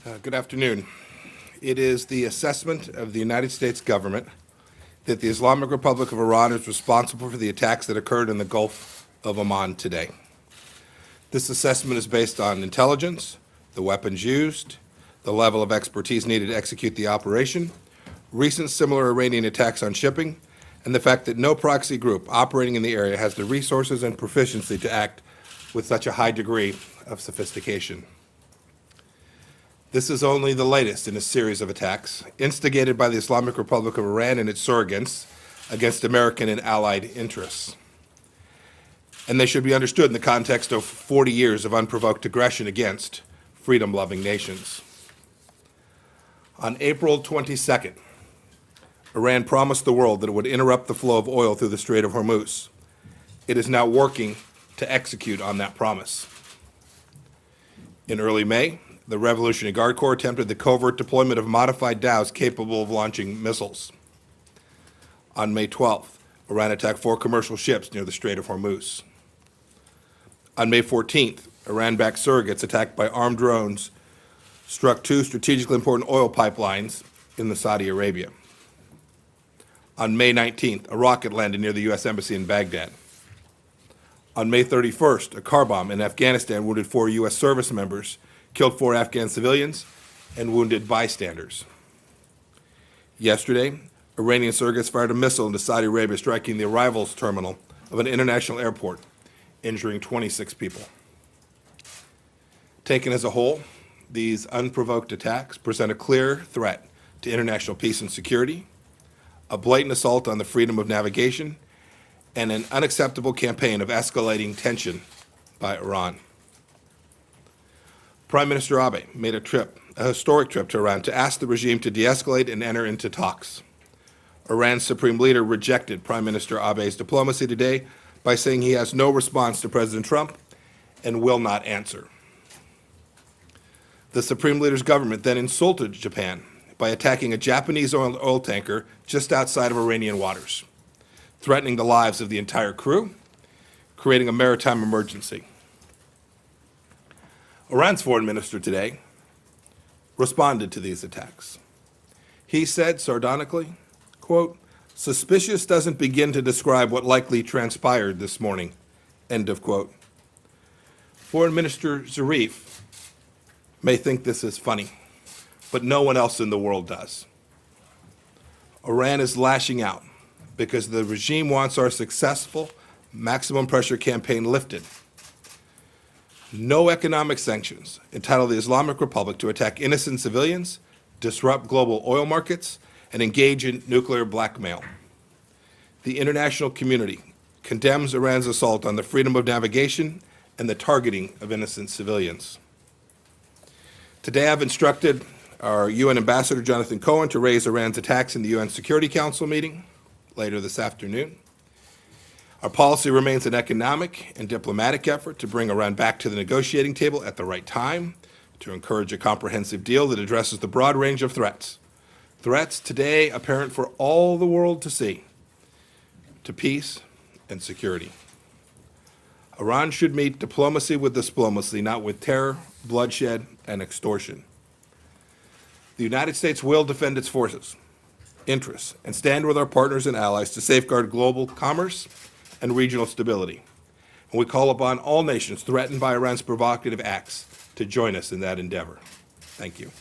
Good afternoon. It is the assessment of the United States government that the Islamic Republic of Iran is responsible for the attacks that occurred in the Gulf of Oman today. This assessment is based on intelligence, the weapons used, the level of expertise needed to execute the operation, recent similar Iranian attacks on shipping, and the fact that no proxy group operating in the area has the resources and proficiency to act with such a high degree of sophistication. This is only the latest in a series of attacks instigated by the Islamic Republic of Iran and its surrogates against American and allied interests. And they should be understood in the context of 40 years of unprovoked aggression against freedom-loving nations. On April 22nd, Iran promised the world that it would interrupt the flow of oil through the Strait of Hormuz. It is now working to execute on that promise. In early May, the Revolutionary Guard Corps attempted the covert deployment of modified dhows capable of launching missiles. On May 12th, Iran attacked 4 commercial ships near the Strait of Hormuz. On May 14th, Iran-backed surrogates attacked by armed drones struck 2 strategically important oil pipelines in Saudi Arabia. On May 19th, a rocket landed near the U.S. Embassy in Baghdad. On May 31st, a car bomb in Afghanistan wounded 4 U.S. service members, killed 4 Afghan civilians, and wounded bystanders. Yesterday, Iranian surrogates fired a missile into Saudi Arabia, striking the arrivals terminal of an international airport, injuring 26 people. Taken as a whole, these unprovoked attacks present a clear threat to international peace and security, a blatant assault on the freedom of navigation, and an unacceptable campaign of escalating tension by Iran. Prime Minister Abe made a historic trip to Iran to ask the regime to de-escalate and enter into talks. Iran's supreme leader rejected Prime Minister Abe's diplomacy today by saying he has no response to President Trump and will not answer. The supreme leader's government then insulted Japan by attacking a Japanese oil tanker just outside of Iranian waters, threatening the lives of the entire crew, creating a maritime emergency. Iran's foreign minister today responded to these attacks. He said sardonically, quote, "Suspicious doesn't begin to describe what likely transpired this morning," end of quote. Foreign Minister Zarif may think this is funny, but no one else in the world does. Iran is lashing out because the regime wants our successful maximum pressure campaign lifted. No economic sanctions entitle the Islamic Republic to attack innocent civilians, disrupt global oil markets, and engage in nuclear blackmail. The international community condemns Iran's assault on the freedom of navigation and the targeting of innocent civilians. Today I've instructed our UN Ambassador Jonathan Cohen to raise Iran's attacks in the UN Security Council meeting later this afternoon. Our policy remains an economic and diplomatic effort to bring Iran back to the negotiating table at the right time, to encourage a comprehensive deal that addresses the broad range of threats. Threats today apparent for all the world to see, to peace and security. Iran should meet diplomacy with diplomacy, not with terror, bloodshed, and extortion. The United States will defend its forces, interests, and stand with our partners and allies to safeguard global commerce and regional stability. And we call upon all nations threatened by Iran's provocative acts to join us in that endeavor. Thank you.